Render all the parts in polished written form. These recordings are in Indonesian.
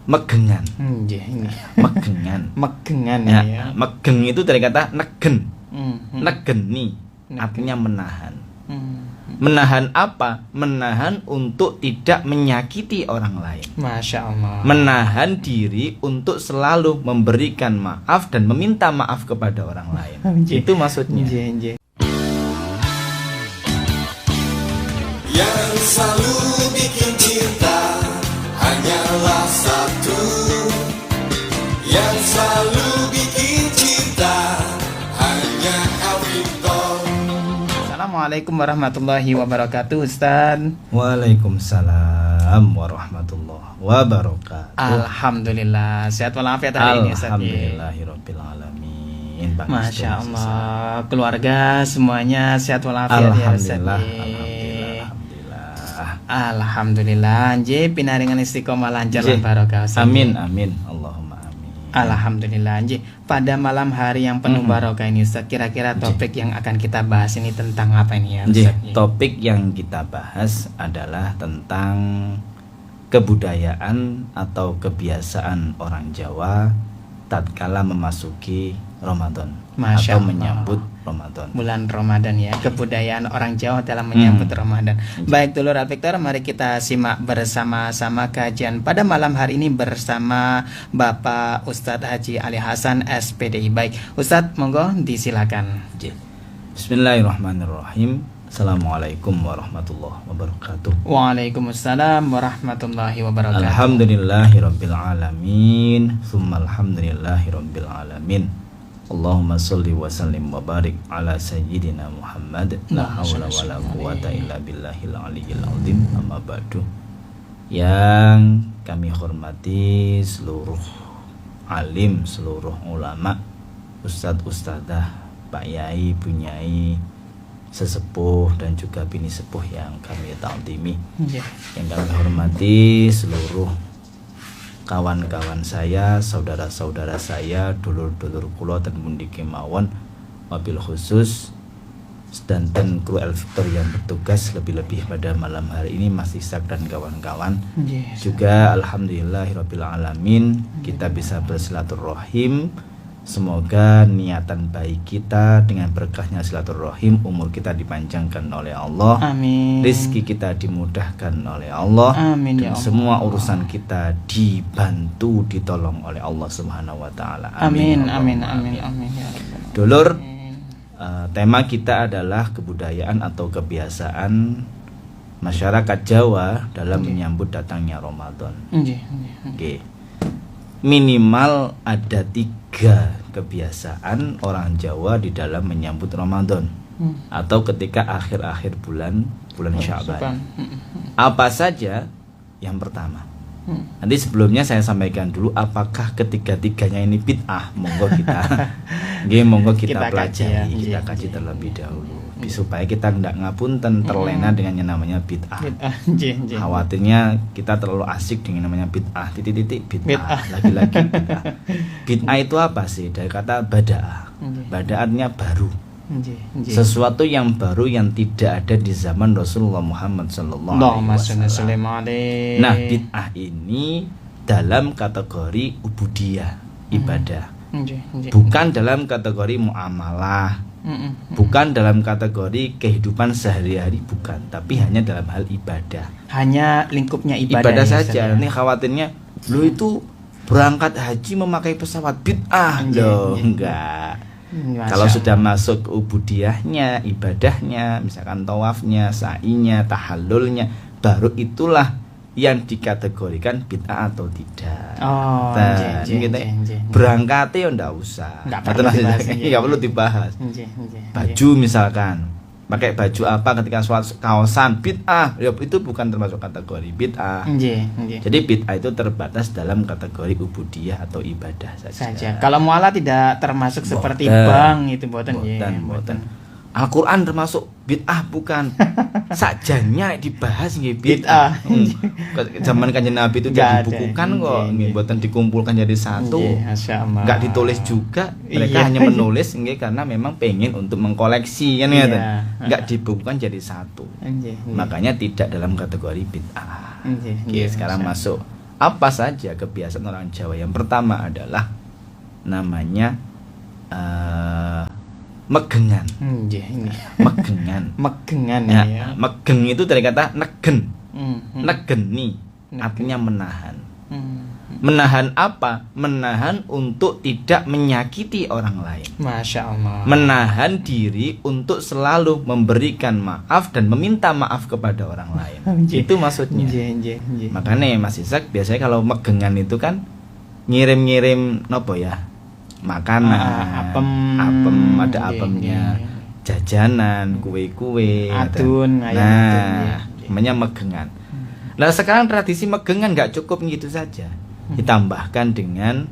megengan. Nggih, ini. Megengan. Megengan Ya, ya. megeng itu dari kata negen. Hmm. Negeni Negen. artinya menahan. Hmm. Menahan apa? Menahan untuk tidak menyakiti orang lain. Masya Allah. Menahan diri untuk selalu memberikan maaf dan meminta maaf kepada orang lain. Nggih. Itu maksudnya. Nggih, nggih. Yang selalu bikin cinta hanyalah satu. Yang selalu bikin cinta hanya Alvito. Assalamualaikum warahmatullahi wabarakatuh, Ustaz. Waalaikumsalam warahmatullahi wabarakatuh. Alhamdulillah, sehat walafiat hari ini, Ustaz. Alhamdulillahirabbil alamin. Pak Masya Ustaz. Allah, keluarga semuanya sehat walafiat ya, Ustaz. Alhamdulillah. Alhamdulillah, nggih pinaringan istiqomah lancar lan Nggih. barokah. Ustaz. Amin amin. Allahumma amin. Alhamdulillah, nggih. Pada malam hari yang penuh barokah ini, Ustaz, kira-kira topik yang akan kita bahas ini tentang apa ini ya, Nggih, Ustaz? topik yang kita bahas adalah tentang kebudayaan atau kebiasaan orang Jawa tatkala memasuki Ramadan Masya atau Allah. menyambut Ramadan. Bulan Ramadan ya, kebudayaan orang Jawa dalam menyambut Ramadan. Baik dulur Al-Victor, mari kita simak bersama-sama kajian pada malam hari ini bersama Bapak Ustadz Haji Ali Hasan SPDI. Baik, Ustadz monggo disilakan. Nggih. Bismillahirrahmanirrahim. Assalamualaikum warahmatullahi wabarakatuh. Waalaikumsalam warahmatullahi wabarakatuh. Alhamdulillahirabbil alamin. Tsumma alhamdulillahirabbil alamin. Allahumma sholli wa sallim wa barik ala sayyidina Muhammad. La haula wala quwata illa billahil aliyyil azim. Amma ba'du. Yang kami hormati seluruh alim, seluruh ulama, ustadz ustadzah, Pak Yai, Bu Nyai, sesepuh dan juga bini sepuh yang kami ta'zimi. Nggih. Yang kami hormati seluruh kawan-kawan saya, saudara-saudara saya, dulur-dulur kula dan pundi kemawon, wabil khusus sedanten kru Alvito yang bertugas lebih-lebih pada malam hari ini Mas Ishak dan kawan-kawan. Nggih. Juga alhamdulillahirabbil alamin kita bisa bersilaturahim. Semoga niatan baik kita dengan berkahnya silaturahim, umur kita dipanjangkan oleh Allah, Amin. rizki kita dimudahkan oleh Allah, Amin, dan ya Allah. semua urusan kita dibantu, ditolong oleh Allah Subhanahu wa taala. Amin, amin, Allahumma amin, amin ya Rabbal alamin. Dulur, tema kita adalah kebudayaan atau kebiasaan masyarakat Jawa dalam menyambut datangnya Ramadan. Nggih, nggih. Oke. Minimal ada 3 kebiasaan orang Jawa di dalam menyambut Ramadan atau ketika akhir-akhir bulan Sya'ban. Apa saja? Yang pertama. Nanti sebelumnya saya sampaikan dulu apakah ketiga-tiganya ini bid'ah. Monggo kita monggo kita Kita kaji pelajari, ya. kita kaji terlebih dahulu supaya kita tidak ngapunten terlena dengan yang namanya bid'ah. Nggih, nggih. Khawatirnya kita terlalu asik dengan namanya bid'ah, titik-titik Bid'ah. bid'ah, lagi-lagi bid'ah. Bid'ah itu apa sih? Dari kata bada'ah. Nggih. Bada'ah artinya baru. Nggih, nggih. Sesuatu yang baru yang tidak ada di zaman Rasulullah Muhammad sallallahu alaihi Allahumma wasallam. sholli alaihi. Nah, bid'ah ini dalam kategori ubudiyah, ibadah. Nggih, nggih. Bukan dalam kategori muamalah, bukan dalam kategori kehidupan sehari-hari, bukan, tapi hanya dalam hal ibadah. Hanya lingkupnya ibadah, Ibadah ya, saja. Ustaz, ya. Ini khawatirnya lu itu berangkat haji memakai pesawat bid'ah. Nggih, Loh, nggih. enggak. Masya Kalau sudah Allah. masuk ke ubudiyahnya, ibadahnya, misalkan tawafnya, sa'inya, tahallulnya, baru itulah yang dikategorikan bid'ah atau tidak. Oh, Nah, nggih, ini kita nggih, nggih. berangkatnya ya ndak usah. Nggak perlu dibahas, nggih. Nggak perlu dibahas. Nggih, nggih. Baju misalkan, pakai baju apa ketika sholat kaosan bid'ah, ya itu bukan termasuk kategori bid'ah. Nggih, nggih. Jadi bid'ah itu terbatas dalam kategori ubudiyah atau ibadah Saja. Kalau muala tidak termasuk seperti Boten. bank itu boten nggih. Boten. Al-Quran termasuk bid'ah bukan. Sakjanya dibahas nggih Bid'ah. Zaman Kanjeng Nabi itu Nggak tidak ada. dibukukan kok, Nggih, nggih boten dikumpulkan jadi satu. Nggih, Masya Allah. Nggak ditulis juga. Mereka Iya. hanya menulis nggih karena memang pengen untuk mengkoleksi kan Iya. ya. Nggak dibukukan jadi satu. Nggih, nggih. Makanya tidak dalam kategori bid'ah. Nggih, Oke, nggih, sekarang Masya masuk Apa saja kebiasaan orang Jawa? Yang pertama adalah namanya megengan. Ini. Megengan. Megengan Ya, ya. megeng itu dari kata negen. Mhm. Negeni Negen. artinya menahan. Mhm. Menahan apa? Menahan untuk tidak menyakiti orang lain. Masya Allah. Menahan diri untuk selalu memberikan maaf dan meminta maaf kepada orang lain. Nggih. Itu maksudnya. Nggih. Makanya Mas Ishak biasanya kalau megengan itu kan ngirim-ngirim nopo ya? Makanan, apem, ada nggih, apemnya, nggih. jajanan, kue-kue. Adun, ayam adun, Nah, nggih. namanya megengan. Nah sekarang tradisi megengan nggak cukup gitu saja, ditambahkan dengan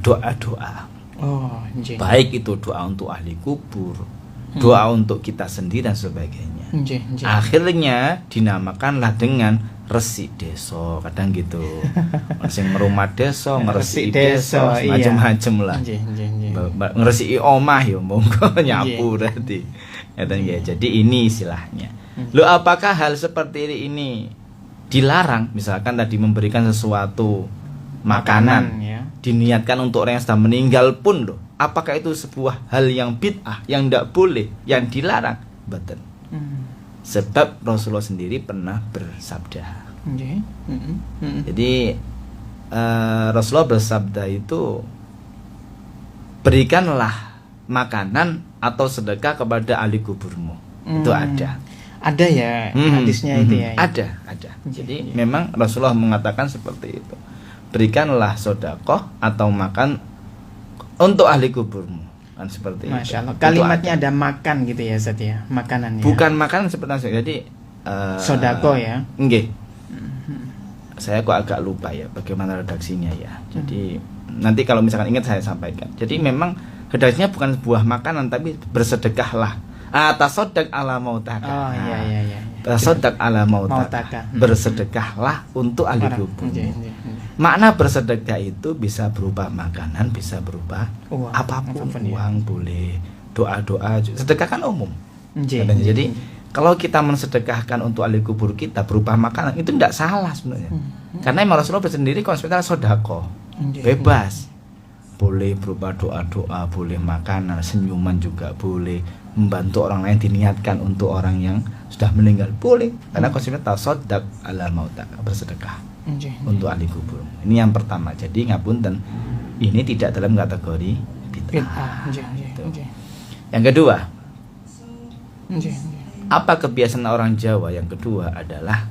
doa-doa. Oh, nggih. Baik itu doa untuk ahli kubur, doa untuk kita sendiri dan sebagainya. Nggih. Akhirnya dinamakanlah dengan resik deso, kadang gitu. Sing merumah deso, ngeresiki Resik deso, deso, iya. macam-macam lah. Nggih. Ngeresiki omah ya monggo nyapu berarti. Ya, jadi ini istilahnya. Loh, apakah hal seperti ini dilarang? Misalkan tadi memberikan sesuatu makanan ya. diniatkan untuk orang yang sudah meninggal pun loh. Apakah itu sebuah hal yang bid'ah, yang tidak boleh, yang dilarang? Betul. Sebab Rasulullah sendiri pernah bersabda. Nggih. Jadi Rasulullah bersabda itu, berikanlah makanan atau sedekah kepada ahli kuburmu. Itu ada. Ada ya hadisnya itu ya. Ada. Jadi memang Rasulullah mengatakan seperti itu. Berikanlah sedekah atau makan untuk ahli kuburmu. Kan seperti Masya Allah. itu. Kalimatnya Itu ada makan gitu ya, Ustaz ya. Makanan ya. bukan makanan seperti itu. Jadi sodako ya. Nggih. Saya kok agak lupa ya bagaimana redaksinya ya. Jadi nanti kalau misalkan ingat saya sampaikan. Jadi memang redaksinya bukan sebuah makanan tapi bersedekahlah. Tasodak ala mautaka. Oh iya. Tasodak ala mautaka. Mautaka. Bersedekahlah untuk ahli Orang. kubur. Nggih. Makna bersedekah itu bisa berupa makanan, bisa berupa Uang. apapun Ya. uang boleh, doa-doa juga. Sedekah kan umum. Nggih. Katanya. Jadi kalau kita mensedekahkan untuk ahli kubur kita berupa makanan itu tidak salah sebenarnya. Karena Imam Rasulullah sendiri konsepnya sodako, Nggih. bebas. Boleh berupa doa-doa, boleh makanan, senyuman juga boleh, membantu orang lain diniatkan untuk orang yang sudah meninggal boleh. Karena konsepnya tasodak ala mautaka, bersedekah Nggih. untuk ahli kubur. Ini yang pertama. Jadi ngapunten, ini tidak dalam kategori bid'ah. Nggih. Yang kedua, Nggih. apa kebiasaan orang Jawa? Yang kedua adalah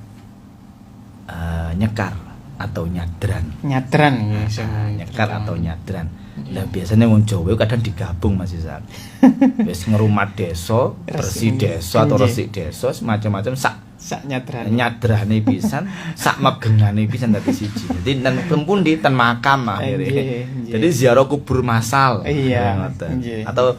nyekar atau nyadran. Nyadran ya. Nyekar atau nyadran. Lah biasanya wong Jawa kadang digabung Mas Ishak. Wis ngerumat desa, bersih desa atau resik desa, semacam-macam sak nyadran. nyadrane pisan, sak megengane pisan dadi siji. Jadi ten pundi ten makam akhirnya. Nggih. Jadi ziarah kubur massal. Iya, Ngoten. nggih. Atau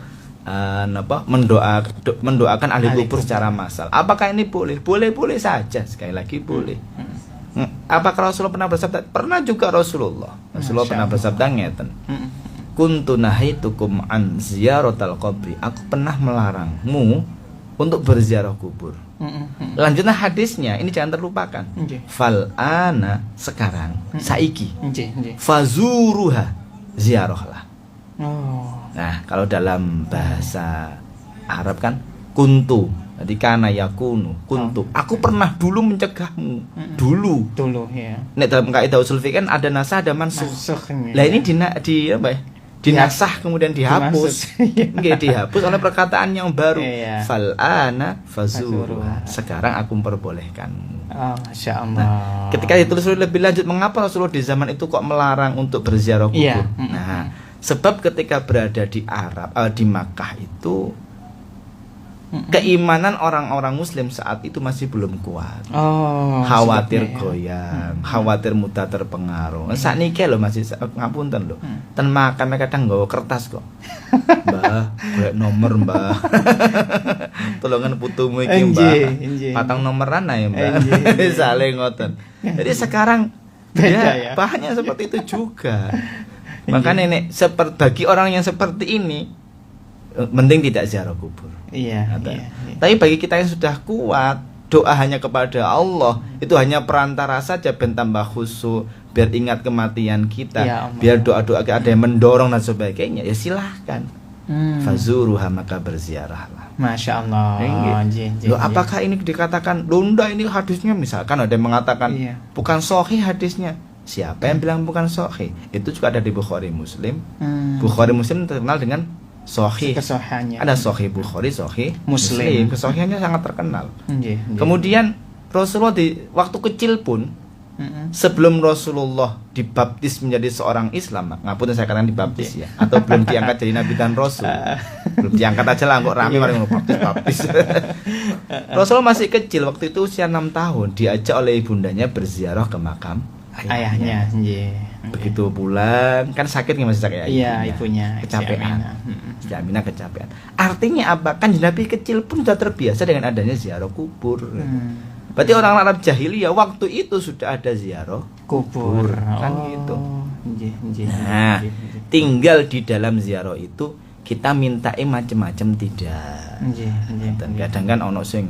mendoakan ahli kubur secara massal. Apakah ini boleh? Boleh saja, sekali lagi boleh. Apakah Rasulullah pernah bersabda? Pernah juga Rasulullah. Rasulullah pernah bersabda ngeten. Kuntu nahaitukum an ziyaratal qabri. Aku pernah melarangmu untuk berziarah kubur. Lanjutnya hadisnya, ini jangan terlupakan. Fal ana sekarang, saiki. Fazuruha, ziarahlah. Oh. Nah, kalau dalam bahasa Arab kan kuntu. Jadi kana yakunu, kuntu. Aku pernah dulu mencegahmu. Dulu Ya. Nek dalam kaidah usul fikih kan ada nasah, ada mansukh. Masuk. Lah ini di apa ya? Dinasah kemudian dihapus. Nggih, dihapus oleh perkataan yang baru. Iya. Fal ana fazuruha. Sekarang aku memperbolehkanmu. Oh, Masya Allah. Nah, ketika ditelusuri lebih lanjut, mengapa Rasulullah di zaman itu kok melarang untuk berziarah kubur? Iya. Nah, sebab ketika berada di Arab, di Makkah itu keimanan orang-orang Muslim saat itu masih belum kuat. Oh. Khawatir sebabnya, goyang, khawatir mudah terpengaruh. Sakniki lho masih ngapunten lho. Ten makam kadang nggawa kertas kok. Mbah, golek nomor, Mbah. Tolongan putumu iki, Mbah. Patang nomeran ae, Mbah. Saling ngoten. Jadi sekarang Beda ya. bahannya seperti itu juga. Makanya nek bagi orang yang seperti ini mending tidak ziarah kubur. Iya. Tapi bagi kita yang sudah kuat, doa hanya kepada Allah itu hanya perantara saja, biar tambah khusyuk, biar ingat kematian kita, Ya Allah. biar doa-doa ada yang mendorong dan sebagainya, ya silahkan. Fazuruha, maka berziarahlah. Masya Allah. Loh, apakah ini dikatakan Lunda ini hadisnya, misalkan ada yang mengatakan Iya. bukan sahih hadisnya. Siapa yang bilang bukan sahih? Itu juga ada di Bukhari Muslim. Bukhari Muslim terkenal dengan sahih. Kesohihannya. Ada sahih Bukhari, sahih Muslim. Kesahihannya sangat terkenal. Nggih. Kemudian Rasulullah di waktu kecil pun, sebelum Rasulullah dibaptis menjadi seorang Islam, ngapunten saya katakan dibaptis ya, atau belum diangkat jadi nabi dan rasul. Belum diangkat aja lah, kok rame mari baptis. Rasulullah masih kecil, waktu itu usia 6 tahun, diajak oleh ibundanya berziarah ke makam Ayahnya. Nggih. Begitu pulang, kan sakit nggak, masih sakit ya? Iya, ibunya. Kecapean. Siti Siti Aminah kecapean. Artinya apa? Kan Nabi kecil pun sudah terbiasa dengan adanya ziarah kubur. Berarti orang Arab jahiliyah waktu itu sudah ada ziarah Kubur. kan gitu. Nggih. Nah, tinggal di dalam ziarah itu kita mintain macam-macam tidak. Nggih. Dan kadang kan ono sing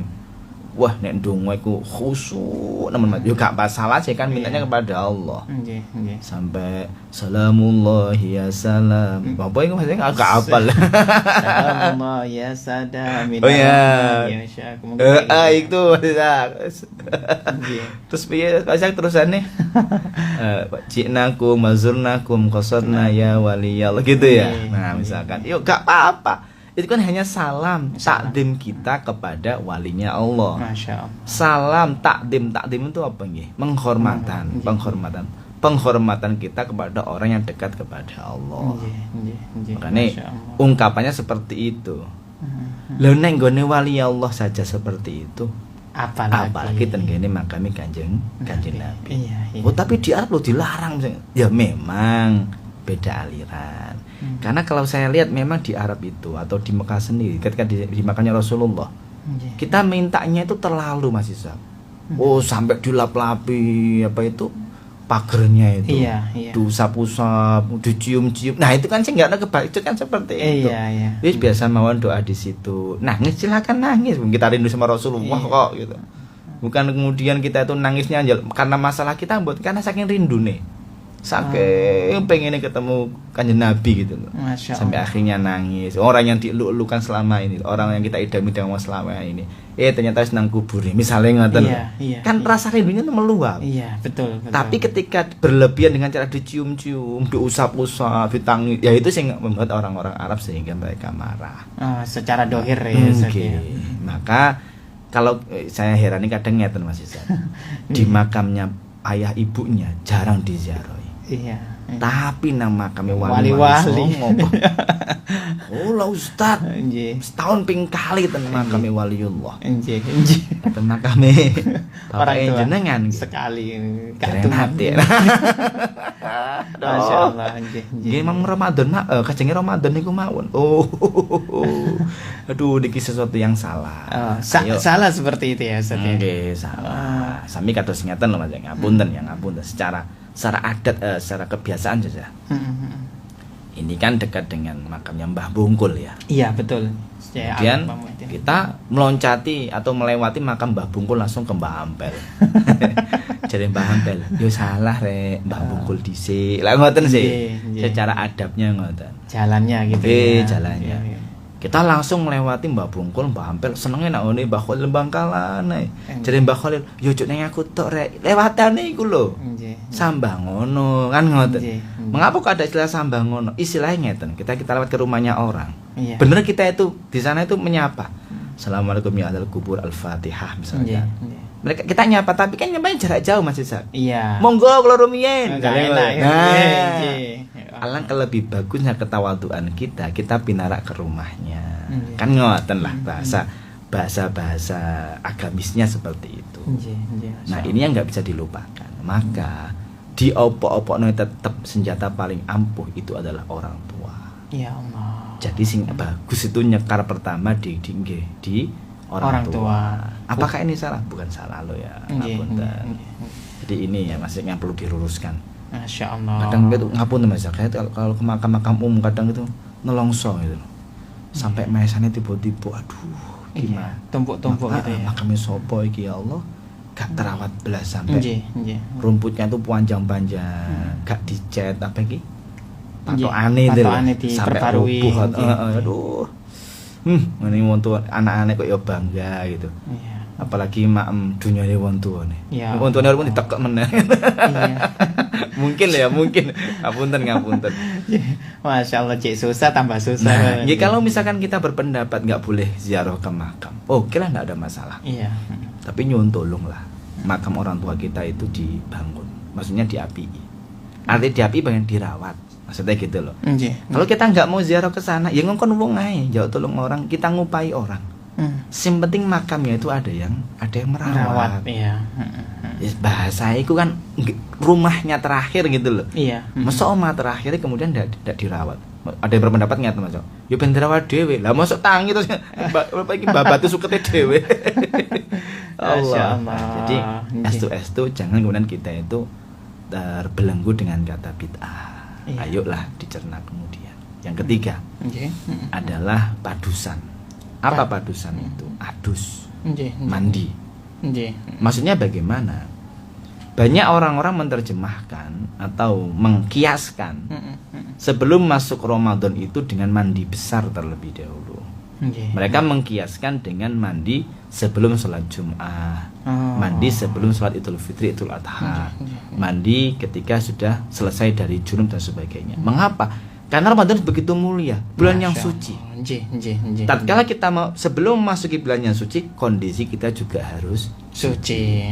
wah nek ndonga iku khusyuk nemen, yo gak masalah sih kan, mintanya kepada Allah. Nggih. Sampai salamullahi ya salam. Apa itu maksudnya agak hafal. Salamullah ya sadam. Oh ya. Itu Nggih. terus piye pasang terusannya? Jinakum mazurnakum qasadna ya waliyallah gitu ya. Nah, misalkan yuk gak apa-apa. Itu kan hanya salam takdim kita kepada walinya Allah. Masya Allah. Salam takdim itu apa nggih? Penghormatan kita kepada orang yang dekat kepada Allah. Makanya ungkapannya seperti itu. Lha nek nggone wali Allah saja seperti itu, apalagi tenggene makame Kanjeng Nabi. Iya. Oh, tapi di Arab lo dilarang. Ya memang beda aliran. Karena kalau saya lihat memang di Arab itu atau di Mekah sendiri ketika di makamnya Rasulullah, kita mintanya itu terlalu Mas Isa. Oh, sampai dilap-lapi apa itu pagernya itu. Iya. Diusap-usap, dicium-cium. Nah, itu kan sih enggak ada kebaik, itu kan seperti itu. Iya. Wis biasa mawon doa di situ. Nangis silakan nangis. Kita rindu sama Rasulullah kok gitu. Bukan kemudian kita itu nangisnya karena masalah kita, karena saking rindu nih. Saking pengennya ketemu Kanjeng Nabi gitu loh. Sampai akhirnya nangis. Orang yang dieluk-elukan selama ini, orang yang kita idam-idam selama ini, ternyata senang kubur. Misalnya ngoten. Iya. Kan rasa rindunya meluap. Iya, betul. Tapi ketika berlebihan dengan cara dicium-cium, diusap-usap, ditangis, ya itu sih membuat orang-orang Arab sehingga mereka marah. Secara dohir ya. Maka kalau saya heran ini kadang ngeten Mas Isa. Di makamnya ayah ibunya jarang diziarahi. Iya. Tapi nang makame Wali-wali. Oh lah Ustaz. Setahun ping kali ten makame waliullah. Ten makame bapak jenengan sekali kartu mati. Masya Allah. Nggih Imam Ramadan kajenge Ramadan niku mawon. Oh. Aduh, niki sesuatu yang salah. Salah seperti itu ya Ustaz. Nggih, salah. Sami kados ngeten lho Mas, ngapunten secara adat, secara kebiasaan saja. Ini kan dekat dengan makamnya Mbah Bungkul ya. Iya betul. Kemudian kita meloncati atau melewati makam Mbah Bungkul langsung ke Mbah Ampel. Jadi Mbah Ampel, yo salah rek, Mbah Bungkul dhisik. Lah ngoten sih. Secara adabnya ngoten. Jalannya gitu ya. Jalannya. Kita langsung melewati Mbah Bungkul, Mbah Ampel, senenge nak ngene Mbah Khalil Bangkalan ae. Jare Mbah Khalil, yo juk ning aku tok rek, lewatane iku lho. Sambah ngono, kan ngoten. Mengapa kok ada istilah sambah ngono? Istilahnya ngeten, kita lewat ke rumahnya orang. Bener kita itu di sana itu menyapa. Assalamualaikum ya ahlal kubur, Al-Fatihah misalnya. Mereka kita nyapa tapi kan nyapanya jarak jauh Mas Isa. Iya. Monggo kula rumiyin. Nah, alangkah lebih bagusnya ketawaduan kita pinarak ke rumahnya. Kan ngoten lah bahasa agamisnya seperti itu. Nah, ini yang nggak bisa dilupakan. Maka di opok-opokno tetap senjata paling ampuh itu adalah orang tua. Ya Allah. Jadi sing bagus itu nyekar pertama di orang tua. Apakah ini salah? Bukan salah lo ya. Jadi ini ya maksudnya yang perlu diluruskan. Masya Allah. Kadang itu ngapun Mas, kalau ke makam umum kadang itu nelongso gitu. Sampai mesane tiba-tiba aduh gimana? Tumpuk-tumpuk gitu ya. Makamnya sopo iki ya Allah, gak terawat belas sampai Nggih, nggih. rumputnya tuh panjang-panjang, gak dicat apa iki? Nggih, Patokane itu patokane sampai diperbarui, rubuh. nggih. Aduh. Ini wong tua anak-anak kok ya bangga gitu. Iya. Apalagi maem dunyane wong tuane. Iya. Wong tuane pun ditekek meneh. Iya. Mungkin ya, mungkin. Ngapunten. Masya Allah, cik susah tambah susah. Nah, ya kalau misalkan kita berpendapat nggak boleh ziarah ke makam, oke lah, nggak ada masalah. Iya. Tapi nyuwun tolong lah, makam orang tua kita itu dibangun, maksudnya diapi. Artinya diapi pengen dirawat, maksudnya gitu loh. Nggih. Kalau kita nggak mau ziarah ke sana, ya ngongkon wong ae, jauh tolong orang, kita ngupai orang. Yang penting makamnya itu ada yang merawat. Iya. Ya, bahasa itu kan rumahnya terakhir gitu loh. Iya. Masa omah terakhir kemudian tidak dirawat. Ada yang berpendapat ngata Mas. Ya ben dirawat dhewe. Lah mosok tangi terus iki babatu sukete dhewe. Allah. Jadi estu jangan kemudian kita itu terbelenggu dengan kata bid'ah. Iya. Ayolah dicerna kemudian. Yang ketiga Nggih. adalah padusan. Apa padusan itu? Adus. Nggih. Mandi. Nggih. Maksudnya bagaimana? Banyak orang-orang menerjemahkan atau mengkiaskan sebelum masuk Ramadan itu dengan mandi besar terlebih dahulu. Nggih. Mereka mengkiaskan dengan mandi sebelum sholat Jum'ah, Oh. mandi sebelum sholat Idul Fitri, Idul Adha, mandi ketika sudah selesai dari junub dan sebagainya. Mengapa? Karena Ramadan begitu mulia, bulan yang suci. Nggih. Tatkala kita mau sebelum masuki bulan yang suci, kondisi kita juga harus Suci.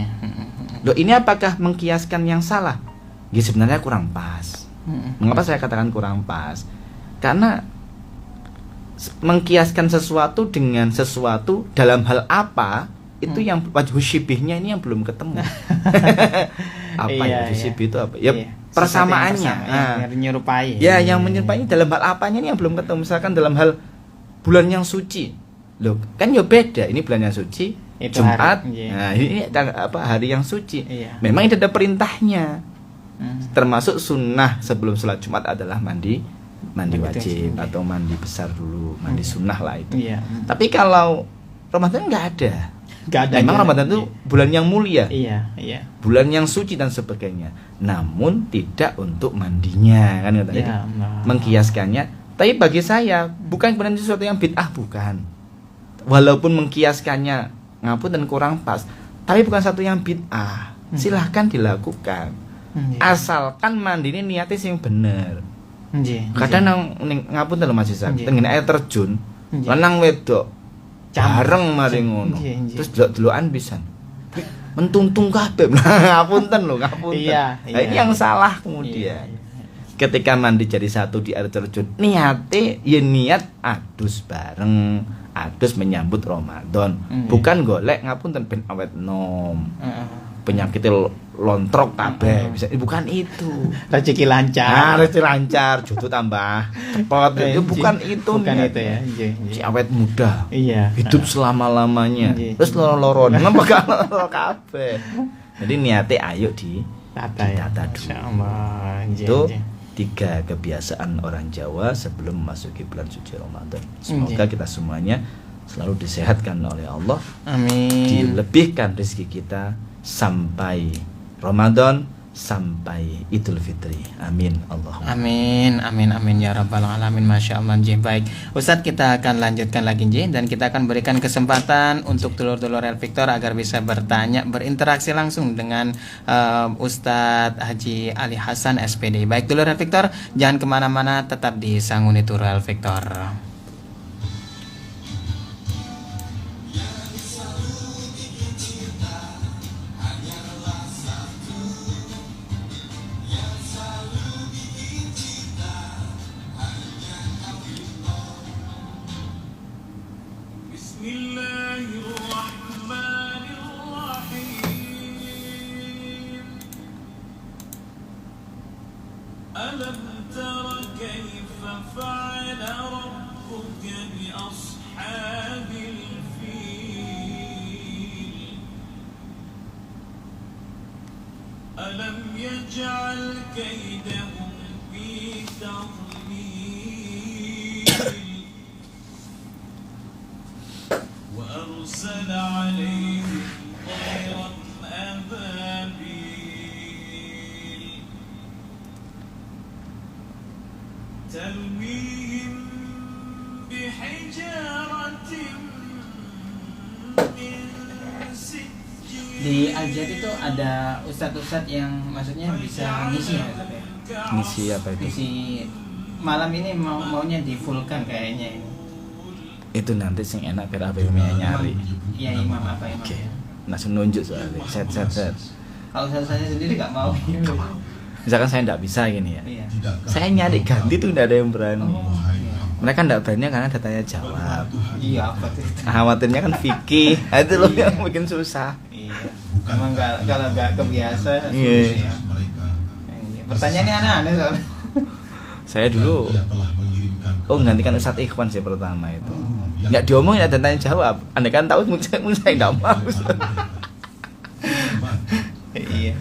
Loh, ini apakah mengkiaskan yang salah? Ya sebenarnya kurang pas. Mengapa saya katakan kurang pas? Karena mengkiaskan sesuatu dengan sesuatu dalam hal apa itu yang wajhu syibihnya ini yang belum ketemu. Apa ya wajhu syibih itu apa? Ya persamaannya. Yang menyerupai. Ya, yang menyerupai dalam hal apanya ini yang belum ketemu. Misalkan dalam hal bulan yang suci. Loh, kan ya beda. Ini bulan yang suci, Itu Jumat. hari, Nah, ini hari yang suci. Iya. Memang ini ada perintahnya. Termasuk sunnah sebelum sholat Jumat adalah mandi wajib atau mandi besar dulu, mandi sunnah lah itu. Iya. Tapi kalau Ramadan nggak ada. Memang Ramadan itu bulan yang mulia. Iya. Bulan yang suci dan sebagainya. Namun tidak untuk mandinya kan katanya. Ya, Mengkiaskannya. Tapi bagi saya bukan kemudian sesuatu yang bid'ah, bukan. Walaupun mengkiaskannya ngapun dan kurang pas, tapi bukan satu yang bid'ah. Silahkan dilakukan. Asalkan mandi ini niatnya sing bener. Kadang ngapun lho Mas Isa, tengene air terjun, lanang wedok bareng mari ngono. Terus delok-delokan pisan. Mentuntung kabeh. Ngapunten lho, ngapunten. Iya. Ini yang salah kemudian. Ketika mandi jadi satu di air terjun, niate ya niat adus bareng, adus menyambut Ramadan. Bukan golek ngapunten ben awet nom. Penyakitnya lontrok kabeh, bisa bukan itu. Rezeki lancar. Rezeki lancar, jodoh tambah cepet. Itu bukan itu. Bukan itu ya. Si awet muda. Iya. Hidup selama-lamanya. Terus loro-loro napa gak loro kabeh. Jadi niate ayo ditata dulu. Itu 3 kebiasaan orang Jawa sebelum memasuki bulan suci Ramadan. Semoga kita semuanya selalu disehatkan oleh Allah. Amin. Dilebihkan rezeki kita sampai Ramadan, sampai Idul Fitri. Amin. Allahumma Amin ya rabbal alamin. Masya Allah. Baik Ustadz, kita akan lanjutkan lagi dan kita akan berikan kesempatan untuk dulur-dulur El Victor agar bisa bertanya, berinteraksi langsung dengan Ustadz Haji Ali Hasan SPD. Baik dulur El Victor, jangan kemana-mana, tetap di Sanguni Turu El Victor. ألم تر كيف فعل ربك بأصحاب الفيل ألم يجعل كيدهم في تضليل أرسل عليهم طيرا أبابيل ترميهم بحجارة من سجيل. Di Al-Jad itu ada ustadz-ustadz yang maksudnya bisa ngisi ya, Ustadz, ya? Ngisi apa itu? Ngisi malam ini maunya di fullkan kayaknya ini. Itu nanti sing enak biar APM-nya nyari. Iya, imam apa imam? Oke. Langsung nunjuk soalnya. Set. Kalau saya sendiri nggak mau. Misalkan saya nggak bisa gini ya. Iya. Saya nyari ganti tuh nggak ada yang berani. Iya. Mereka nggak berani karena datanya jawab. Iya, apa tuh? Khawatirnya kan fikih. Itu loh yang bikin susah. Iya. Emang kalau nggak kebiasa. Iya. susah ya. Pertanyaannya aneh-aneh soalnya. Saya dulu gantikan Ustadz Ikhwan sih pertama itu. Nggak diomongin ada tanya jawab. Anda kan tahu saya nggak mau. Iya.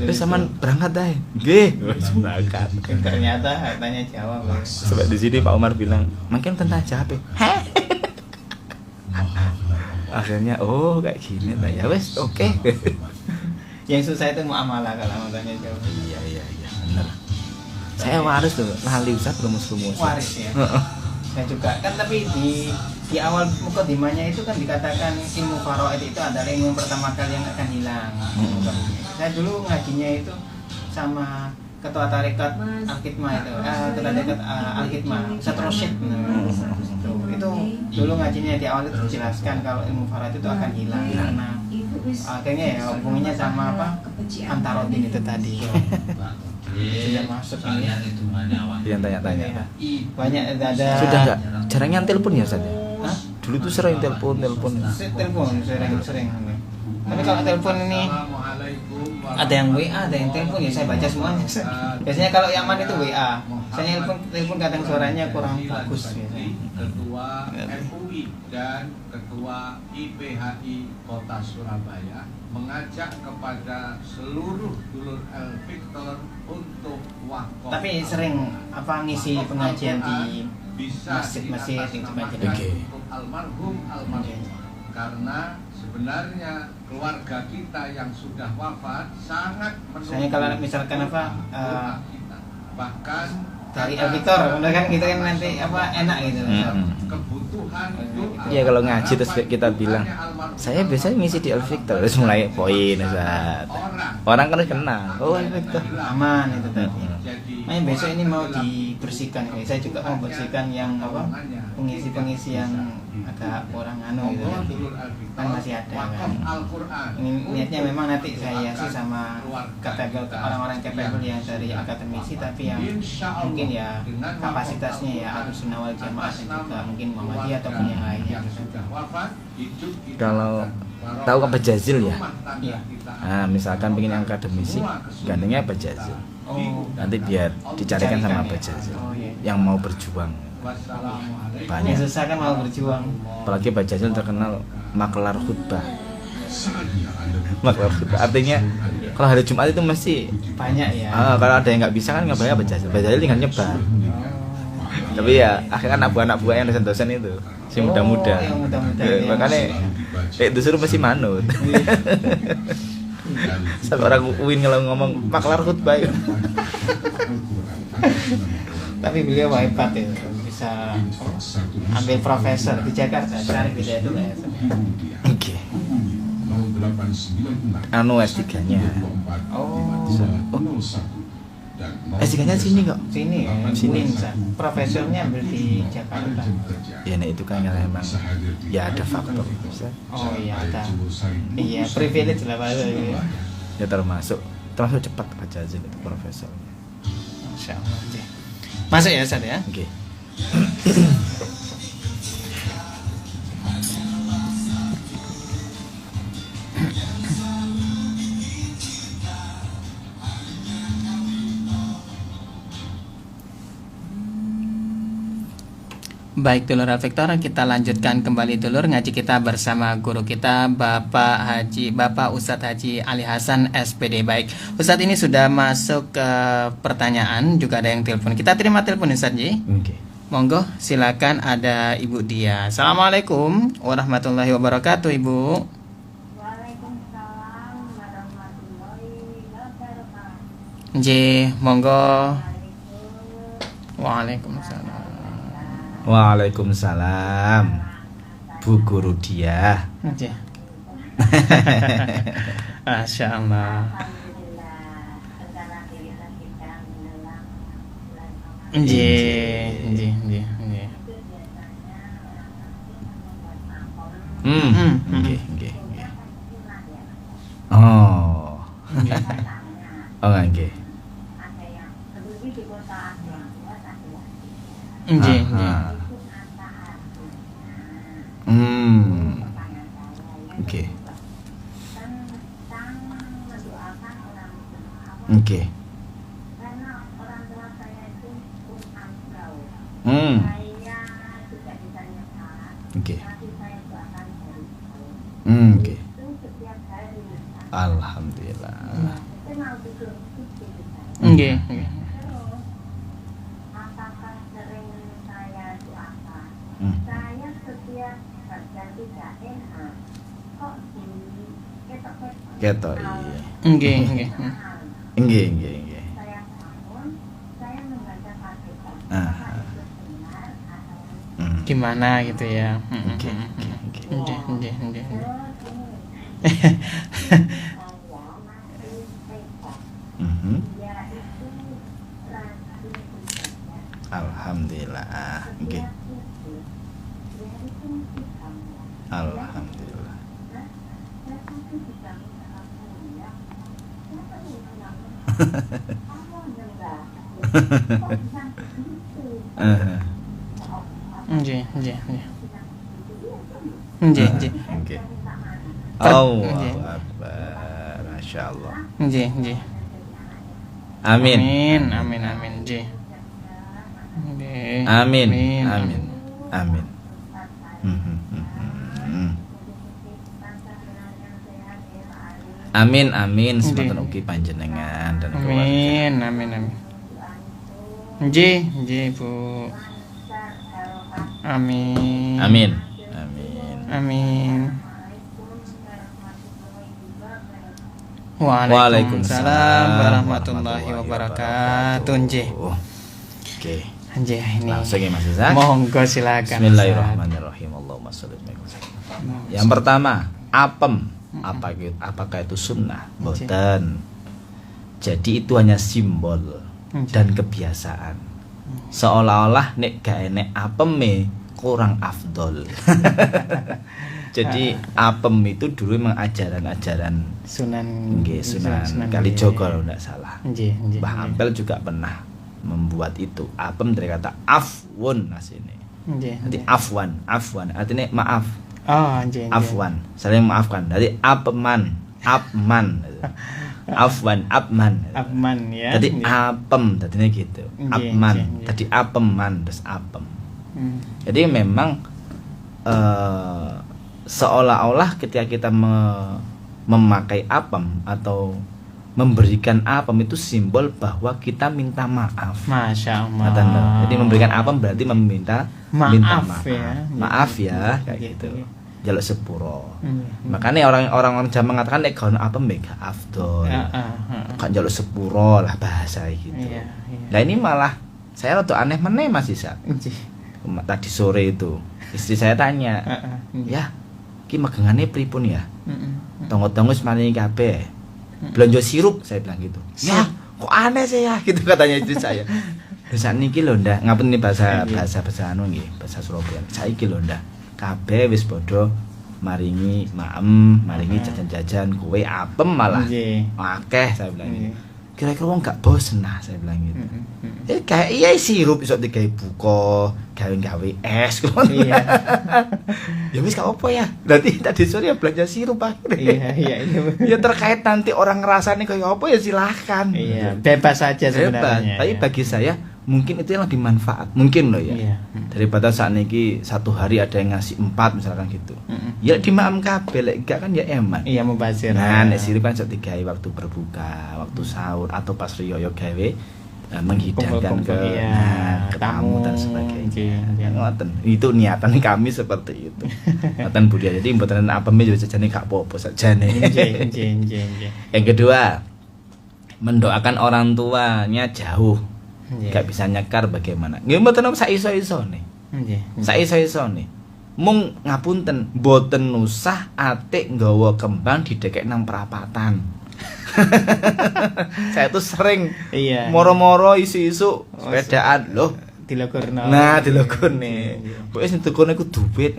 Terus sama berangkat deh. Gih, berangkat. Ternyata tanya jawab. Sampai di sini Pak Umar bilang, makin tentang jawab. Heh. Akhirnya kayak gini. Nah, ya wes, oke. Yang susah itu muamalah kalau mau tanya jawab. Iya, benar. Saya waris tuh, lali Ustaz rumus-rumus. Waris ya. Saya juga kan, tapi di awal mukadimahnya itu kan dikatakan ilmu faraid itu adalah ilmu yang pertama kali yang akan hilang. Saya dulu ngajinya itu sama ketua tarekat Al-Khidmah itu, ketua tarekat Al-Khidmah, Ustaz Rosyid. Itu dulu ngajinya di awal itu dijelaskan kalau ilmu faraid itu akan hilang karena akhirnya ya hubungannya sama apa? Antarodin itu tadi. Sudah masuk ini Yang tanya-tanya. banyak ada. Sudah nggak? Jarangnya telepon ya Ustaz? Hah? Dulu tuh sering telepon. Telepon sering. Tapi kalau telepon ini ada yang WA, ada yang telepon ya saya baca semuanya. Biasanya kalau yang mana itu WA. Saya telepon kadang suaranya kurang bagus biasanya. Ketua MUI dan Ketua IPHI Kota Surabaya mengajak kepada seluruh dulur El-Victor untuk wakaf. Tapi sering ngisi pengajian di masjid-masjid yang pengajian. Untuk almarhum karena sebenarnya keluarga kita yang sudah wafat sangat menunggu. Misalnya kalau misalkan bahkan dari El-Victor, kan gitu kan nanti enak gitu. Kebutuhan Iya kalau ngaji terus kita bilang, saya biasanya ngisi di El-Victor, terus mulai poin Ustaz. Orang kan kenal, El-Victor Aman itu tadi. Makanya besok ini mau dibersihkan. Saya juga mau bersihkan yang pengisi-pengisi yang agak kurang gitu. Kan masih ada kan. Ini niatnya memang nanti saya sih sama orang-orang capable yang dari akademisi, tapi yang mungkin ya kapasitasnya ya Ahlussunnah wal Jamaah dan juga mungkin Muhammadiyah ataupun yang lainnya. Kalau tahu apa Jazil ya? Iya. Nah, misalkan pengen yang akademisi, gandengnya apa Jazil? Nanti biar dicarikan sama apa Jazil yang mau berjuang. Banyak. Yang susah kan mau berjuang. Apalagi Pak Jazil terkenal maklar khutbah. Maklar khutbah artinya kalau hari Jumat itu mesti Banyak ya. kalau ada yang nggak bisa kan nggak bayar Pak Jazil. Pak Jazil tinggal nyebar. Tapi ya akhirnya anak buah yang dosen-dosen itu si muda-muda. Yang muda-muda. Makanya itu suruh mesti manut. Seorang UIN kalau ngomong maklar khutbah itu. Tapi beliau hebat ya, bisa ambil profesor di Jakarta, cari beda itu ya. Oke. Anu S3-nya. S3-nya sini kok. Sini ya, Sini. Profesornya ambil di Jakarta. Ya nah itu kan karena emang ya ada faktor. Oh iya ada. Iya, privilege lah Pak. Ya termasuk cepat Pak Jazil itu profesornya. Masya Allah. Masuk ya Ustaz ya. Oke. Baik dulur Al-Victor, kita lanjutkan kembali dulur ngaji kita bersama guru kita Bapak Ustadz Haji Ali Hasan SPD. Baik, Ustadz ini sudah masuk ke pertanyaan, juga ada yang telepon. Kita terima telepon Ustadz Ji. Oke. Monggo silakan ada Ibu Dia. Assalamualaikum warahmatullahi wabarakatuh Ibu. Waalaikumsalam warahmatullahi wabarakatuh. Nggih, monggo. Waalaikumsalam. Waalaikumsalam. Bu Guru Dia. Nggih. Masya Allah. Alhamdulillah, sekarang kita sedang menjelang bulan Ramadan. Nggih, nggih, nggih, nggih. Itu biasanya orang pasti membuat apel. Nggih, nggih, nggih. Jumat ya. Oh. Nggih. Katanya Oh, nggih. ada yang sebelum di kota ada yang buat ada yang Nggih, nggih. Ah, itu apa artinya? Pertanyaan saya ya. Oke. Tentang mendoakan orang tua. Oke. Karena orang tua saya itu pun ambrau. Hmm. Saya juga ditanya salah, Oke. tapi saya doakan dari Allah. Oke. Itu setiap hari. Alhamdulillah. Itu mau tidur itu saya. Nggih, nggih. Terus, apakah sering saya doakan? Hmm. Saya setiap berganti daerah kok di ketok-ketok. Ketok, iya. Nggih, nggih. Nggih, nggih, nggih. Saya bangun, saya membaca Fatihah. Ah. Apakah itu benar atau Hmm. Gimana gitu ya. Oke, oke, oke. Nggih, nggih, nggih. terus ini? Saya masih TK. Mhm. Dia itu rajin ibadah. Alhamdulillah. Nggih. Setiap tidur, dia itu mesti bangun. Alhamdulillah. Nah, saya pasti dibangun sama saya. Kenapa nih bangun? Kamu enggak? Kok bisa begitu? Eh, Nggih, nggih, nggih. Nggih, nggih. Nggih. Minta maaf. Allahu Akbar. Masya Allah. Nggih, nggih. Amin. Amin, amin, amin. Nggih. Nggih. Amin. Amin. Amin. Mhm, mhm. Amin, amin. Semoga ugi panjenengan dan keluarga. Amin, amin, amin. Nggih, nggih, Bu. Amin. Amin. Amin. Amin. Waalaikumsalam Waalaikumsalam warahmatullahi wabarakatuh. Nggih. Oke. Nggih, ini. Langsung ya Mas Isa. Monggo silakan. Bismillahirrahmanirrahim. Allahumma sholli wa sallim. Yang pertama, apem. Apakah itu sunnah? Boten. Jadi itu hanya simbol dan kebiasaan. Seolah-olah nek gak enek apeme kurang afdol. Jadi apem itu dulu memang ajaran-ajaran Sunan nggih, Sunan Kalijogo kalau tidak salah. Nggih, nggih. Mbah Ampel juga pernah membuat itu. Apem dari kata afwun asine. Nggih. Nanti afwan, afwan artinya maaf. Oh, nggih. nggih. Afwan, saling memaafkan. Jadi apeman, apman. Afwan, apman. Apman ya. Tadi Nggih. apem, tadinya gitu. Nggih, Apman, nggih, nggih. tadi apeman, terus apem. Hmm. Jadi memang seolah-olah ketika kita memakai apem atau memberikan apem itu simbol bahwa kita minta maaf. Masya Allah. Ngaten lho. Jadi memberikan apem berarti meminta Maaf minta maaf. ya. Maaf ya, kayak Nggih, gitu. nggih. Jaluk sepuro. Hmm. Makanya orang-orang zaman mengatakan nek gawe apem mega afdol. Kan jaluk sepuro lah bahasa gitu. Iya, iya. Nah ini malah saya rada aneh meneh Mas Isa. Nggih. Tadi sore itu istri saya tanya, Nggih. ya ki megangane pripun ya? Mm-mm. Tonggo-tonggo maringi kabeh. Belanja sirup saya bilang gitu. Ya, kok aneh sih ya gitu katanya istri saya. Terus niki lho ndak, ngapunten bahasa anu nggih, bahasa Surabaya. Saiki lho ndak, kabeh wis padha maringi maem, maringi jajan-jajan, kowe apem malah. Nggih. Akeh saya bilang gitu. Nggih. Kira-kira wong gak bosen nah saya bilang gitu. Mm-mm. Kayak iya sirup iso digawe buka, gawe es ngono. Iya. Ya wis gak apa ya. Berarti tadi sore ya belanja sirup akhirnya. Iya, iya. Ya terkait nanti orang ngerasanya kayak apa ya silahkan. Iya, bebas saja sebenarnya. Tapi ya. bagi saya mungkin itu yang lebih manfaat. Mungkin loh ya. Iya. Daripada saat ini satu hari ada yang ngasih 4 misalkan gitu. Mm-mm. Ya di maam kabeh lek enggak kan ya eman. Iya, mubazir. Nah, nek sirup kan sok digawe waktu berbuka, waktu sahur atau pas riyo gawe menghidangkan ke Kumpul-kumpul, iya, ke tamu dan tamu, sebagainya. iya. Ngoten. Itu niatan kami seperti itu. Niatan budaya. Jadi mboten apeme yo jane gak apa-apa sajane. Nggih. Yang kedua, mendoakan orang tuanya jauh. Nggih. Gak bisa nyekar bagaimana. Nggih mboten sak iso-isone. Nggih. Sak iso-isone. Mung ngapunten, mboten usah atik nggawa kembang didekek nang perapatan. Saya tuh sering Iya. moro-moro isu-isu sepedaan loh. Dilogorno. Nah, dilogone. Pokoke sing tukone ku duit.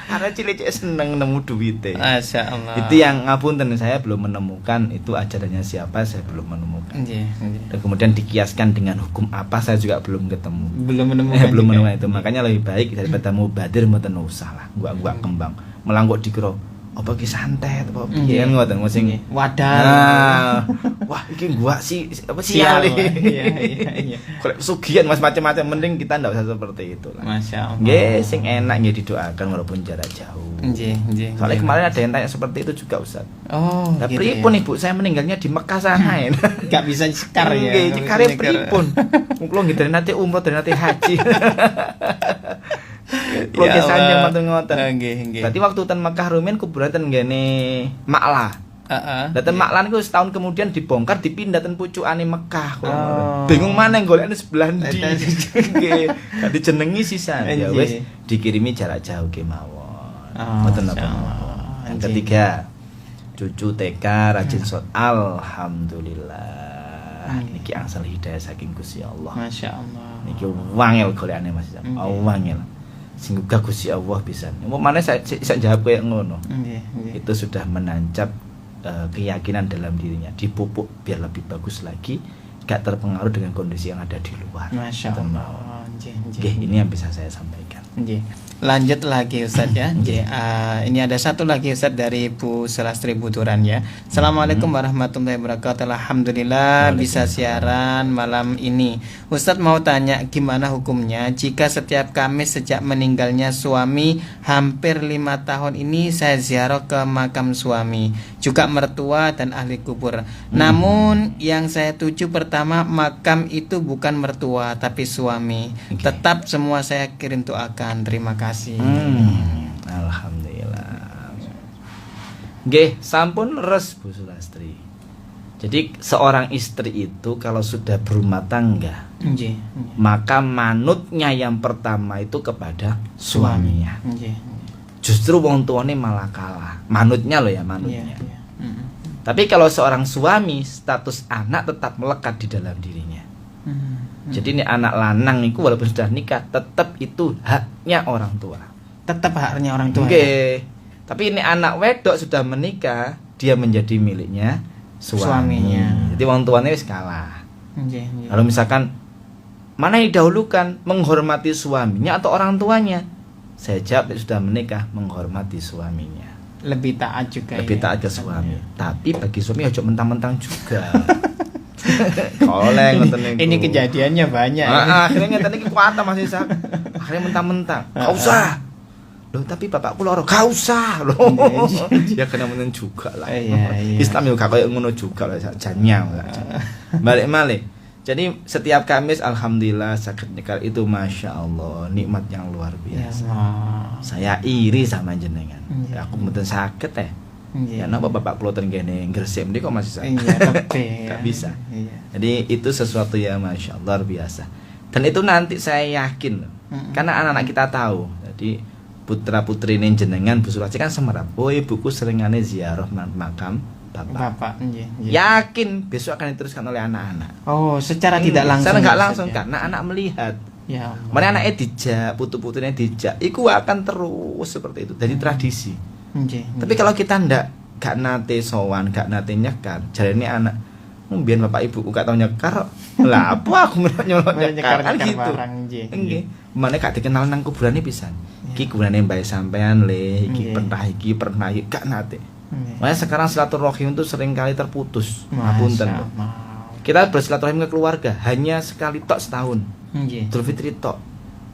Arek cilik seneng nemu duite. Masya Allah. Itu yang ngapunten, saya belum menemukan itu ajarannya siapa, saya belum menemukan. Nggih. Dan kemudian dikiaskan dengan hukum apa, saya juga belum ketemu. Belum menemukan. Belum juga. menemukan itu. Makanya lebih baik daripada mubadir mboten usah lah. Gua kembang. Melangkuk dikira apa ki santet apa piye kan ngoten mesti. Wadah. Nah, wah iki gua sih apa sial. Iya. Kalau sugihan mas macam-macam mending kita ndak usah seperti itu lah. Masya Allah. Nggih, sing enak nggih didoakan walaupun jarak jauh. Nggih. Soalnya kemarin ada yang tanya seperti itu juga Ustaz. Oh, Nah, gitu pripun ya. ibu saya meninggalnya di Mekah sana ya. Gak bisa cekar ya. Nggih, nggak cekare bisa nyekar. pripun? Wong kula nggih dari nate umroh dari nate haji. Kula Ya kesannya Allah. ngoten ngoten. Nggih. Berarti waktu ten Mekah rumiyin kuburan ten ngene Maklah. Heeh. Lah ten Maklah niku setahun kemudian dibongkar dipindah ten pucukane Mekah. Kula Oh. ngoten. Bingung maneh golekne sebelah ndi. Nggih, gak dijenengi sisan. Ya Nggih. wis dikirimi jarak jauh kemawon. Oh, Mboten Masya apa-apa. Allah. Yang Nggih. ketiga, cucu TK rajin sholat. Alhamdulillah. Niki angsal hidayah saking Gusti Allah. Masya Allah. Niki wangel golekane Mas. Wangel. Sing uga Gusti Allah pisan. Mau mana saya jawab kayak ngono. Nggih. Itu sudah menancap keyakinan dalam dirinya, dipupuk biar lebih bagus lagi, gak terpengaruh dengan kondisi yang ada di luar. Masya Ngoten Allah. mawon. Nggih. Oke, ini yang bisa saya sampaikan. Nggih. Lanjut lagi Ustaz ya. Nggih. Ini ada satu lagi Ustaz dari Bu Selastri Buturan ya. Assalamualaikum warahmatullahi wabarakatuh. Alhamdulillah bisa siaran malam ini. Ustaz mau tanya gimana hukumnya jika setiap Kamis sejak meninggalnya suami hampir 5 tahun ini saya ziarah ke makam suami, juga mertua dan ahli kubur. Namun yang saya tuju pertama makam itu bukan mertua tapi suami. Oke. Tetap semua saya kirim doakan. Terima kasih. Alhamdulillah. Nggih, sampun res Bu Sulastri. Jadi seorang istri itu kalau sudah berumah tangga, Nggih. maka manutnya yang pertama itu kepada suaminya. Nggih. Justru wong tuane malah kalah. Manutnya loh ya, Iya. manutnya. Mm. Tapi kalau seorang suami, status anak tetap melekat di dalam dirinya. Jadi ini anak lanang itu walaupun sudah nikah, tetap itu haknya orang tua. Tetap haknya orang tua. Oke. Tapi ini anak wedok sudah menikah, dia menjadi miliknya Suaminya. Jadi wong tuane wis kalah. Nggih. Kalau misalkan mana yang didahulukan, menghormati suaminya atau orang tuanya? Saya jawab sudah menikah, menghormati suaminya. Lebih taat juga. Lebih ya. taat ke suami. Tapi bagi suami ojo mentang-mentang juga. Oleh ngoten niku. Ini kejadiannya banyak. Akhirnya ngeten iki kuat Mas Isa. Akhirnya mentang-mentang. Gak usah. Loh, tapi bapakku loro. Gak usah. Loh. Ya kena menen juga lah. Iya. Islam yo gak koyo ngono juga lah sajanya. Balik-balik. Jadi setiap Kamis alhamdulillah sakit nikah itu Masya Allah nikmat yang luar Ya biasa. Allah. Saya iri sama jenengan. Iya. Aku mboten sakit Nggih. Ya napa bapak kula ten kene Gresik mriki kok masih sakit. Iya, lebih. Gak bisa. Iya. Jadi itu sesuatu yang Masya Allah luar biasa. Dan itu nanti saya yakin loh. Karena anak-anak kita tahu. Jadi putra putri ini jenengan Bu Sulastri kan semerap. Oh ibuku seringane ziarah makam bapak. Nggih. Yakin besok akan diteruskan oleh anak-anak. Oh, secara tidak langsung. Secara nggak Ustaz, langsung ya? karena anak melihat. Ya. Allah. Mana anaknya dijak, putu-putunya dijak, itu akan terus seperti itu. Jadi tradisi. Nggih. Tapi kalau kita gak nate sowan, gak nate nyekar, jarene anak biyen bapak ibuku gak tau nyekar. Lah apa aku nyolot nyekar kan gitu. barang, nggih. Nggih. Mana gak dikenal nang kuburane pisan. Iki kuburane Mbah sampean le, iki Nggih. pernah iki gak nate. Nggih. Makanya sekarang silaturahim itu sering kali terputus. Masya Ngapunten. Allah. Kita bersilaturahim ke keluarga hanya sekali tok setahun. Nggih. Idul Fitri tok.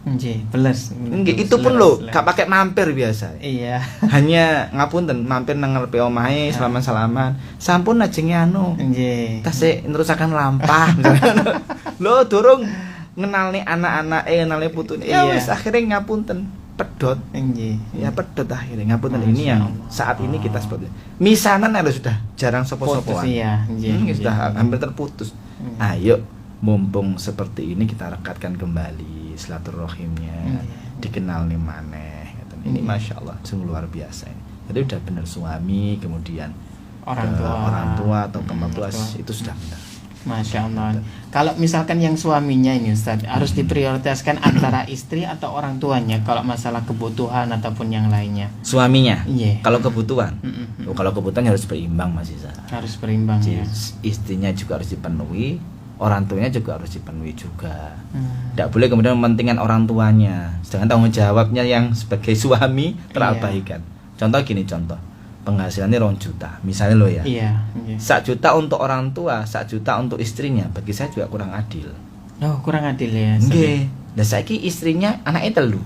Nggih, beles. Nggih, itu pun lho gak pakai mampir biasa. Iya. Hanya ngapunten mampir nang ngarepe omahe salaman-salaman. Sampun ajenge anu. Nggih. Tasih nerusaken lampah. Lho durung ngenalne anak-anake, ngenalne putune. Ya Iya. wis akhirnya ngapunten pedot. Nggih. Ya pedot akhirnya ngapunten ini Masya yang Allah. saat ini kita sebut. Misanan harus sudah jarang Putus sopo-sopoan. iya. Nggih. Sudah hampir terputus. Ayo mumpung seperti ini kita rekatkan kembali silaturahimnya, dikenal nih maneh. Ini masya Allah sungguh luar biasa ini. Jadi udah benar suami, kemudian Orang tua. orang tua atau ke mertua Tua. itu sudah benar. Masya Allah. Kalau misalkan yang suaminya ini Ustaz harus diprioritaskan antara istri atau orang tuanya kalau masalah kebutuhan ataupun yang lainnya. Suaminya, Iya. kalau kebutuhan, Mm-mm. kalau kebutuhan harus berimbang Mas Isa. Harus berimbang ya. Istrinya juga harus dipenuhi, orang tuanya juga harus dipenuhi juga. Hmm. Tidak boleh kemudian mementingkan orang tuanya, sedangkan tanggung jawabnya yang sebagai suami terabaikan. Contoh gini, contoh penghasilannya 2 juta, misalnya lo ya. Iya. Iya. 1 juta untuk orang tua, 1 juta untuk istrinya. Bagi saya juga kurang adil. Oh kurang adil ya. Ustaz. Nggih. Nah saiki istrinya anaknya telu.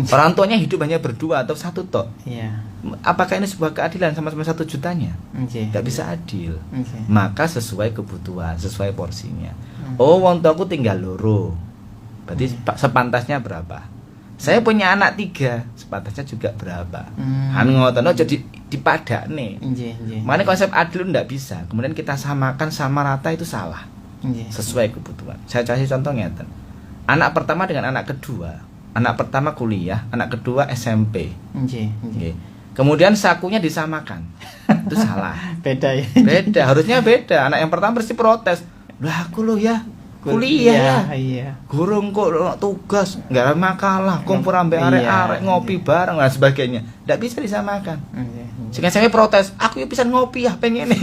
Orang tuanya hidup hanya berdua atau 1 tok. Iya. Apakah ini sebuah keadilan sama-sama 1 jutanya? Oke. Tidak bisa adil. Oke. Maka sesuai kebutuhan, sesuai porsinya. Oh, wong tuaku tinggal loro. Berarti sepantasnya berapa? Saya punya anak 3, sepantasnya juga berapa? Anu ngoten aja dipadakne. Nggih, nggih. Makanya konsep adil ndak bisa. Kemudian kita samakan sama rata itu salah. Nggih. Sesuai kebutuhan. Saya kasih contoh ngeten. Anak pertama dengan anak kedua. Anak pertama kuliah, anak kedua SMP. Nggih, nggih. Oke. Kemudian sakunya disamakan. Itu salah. Beda ya. Beda, harusnya beda. Anak yang pertama pasti protes. Lah aku lo ya kuliah ya. Iya. Gurung kok tugas, nggak ada makalah, kumpul ambek Iya, arek-arek ngopi bareng dan sebagainya. Nggak bisa disamakan. Nggih. Sehingga saya protes, aku ya bisa ngopi ya pengen nih.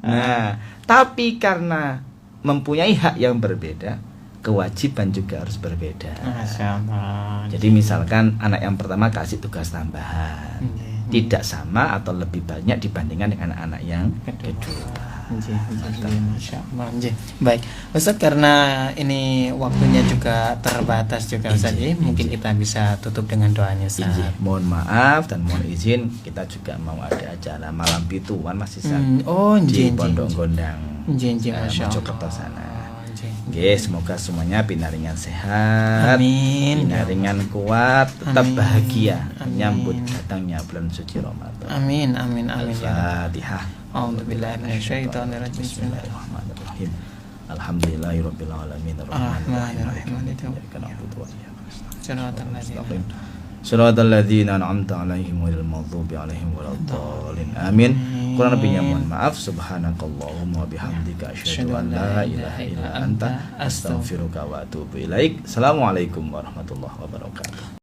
Nah, tapi karena mempunyai hak yang berbeda, kewajiban juga harus berbeda. Masya Allah. Jadi misalkan anak yang pertama kasih tugas tambahan, Nggih. tidak sama atau lebih banyak dibandingkan dengan anak yang kedua. Nggih, nggih, Masya Allah. Nggih. Baik, Ustaz, karena ini waktunya juga terbatas juga Ustaz, Nggih, mungkin nggih. kita bisa tutup dengan doanya Ustaz. Mohon maaf dan mohon izin, kita juga mau ada acara malam pituan masih Oh, di nggih, Pondok nggih. Gondang, Nggih, Masya Mojokerto Allah. sana. Nggih. Oke, semoga semuanya pinaringan sehat, Amin. pinaringan kuat, tetap Amin. bahagia Amin. menyambut datangnya bulan suci Ramadan. Amin, amin, amin ya. Al-Fatihah. A'udzubillahi minasyaitonirrajim. Bismillahirrahmanirrahim. Alhamdulillahirabbil alamin. Arrahmanirrahim. Iyyaka na'budu wa iyyaka nasta'in. Shiratal ladzina Shiratal ladzina an'amta 'alaihim ghairil maghdubi 'alaihim waladdallin. Amin. Kurang lebihnya mohon maaf. Subhanakallahumma wa bihamdika asyhadu an la ilaha illa anta astaghfiruka wa atubu ilaik. Assalamualaikum warahmatullahi wabarakatuh.